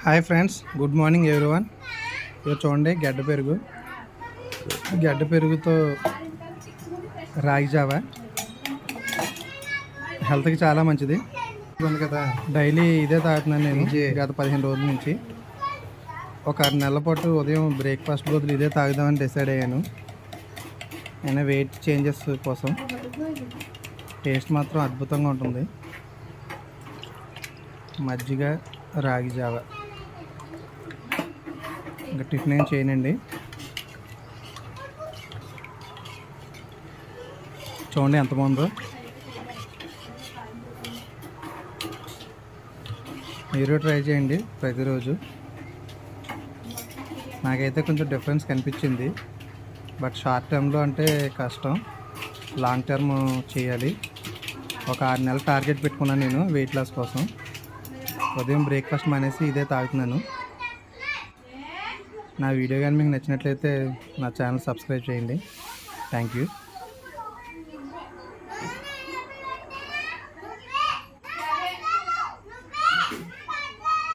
Hi friends, good morning everyone. ఇక చూడండి, గడ్డ పెరుగుతో రాగి జావా హెల్త్కి చాలా మంచిది కదా. డైలీ ఇదే తాగుతున్నాను నేను గత 15 రోజుల నుంచి. ఒక 6 నెలల పాటు ఉదయం బ్రేక్ఫాస్ట్ బదులు ఇదే తాగుదామని డిసైడ్ అయ్యాను. అయినా వెయిట్ చేంజెస్ కోసం. టేస్ట్ మాత్రం అద్భుతంగా ఉంటుంది. మజ్జిగ రాగి జావా. ఇంకా టిఫిన్ ఏం చేయనండి. చూడండి ఎంత బాగుందో. మీరు ట్రై చేయండి ప్రతిరోజు. నాకైతే కొంచెం డిఫరెన్స్ కనిపించింది. బట్ షార్ట్ టర్మ్లో అంటే కష్టం, లాంగ్ టర్మ్ చేయాలి. ఒక 6 నెలలు టార్గెట్ పెట్టుకున్నాను నేను వెయిట్ లాస్ కోసం. ఉదయం బ్రేక్ఫాస్ట్ మానేసి ఇదే తాగుతున్నాను. నా వీడియో కానీ మీకు నచ్చినట్లయితే నా ఛానల్ సబ్స్క్రైబ్ చేయండి. Thank you.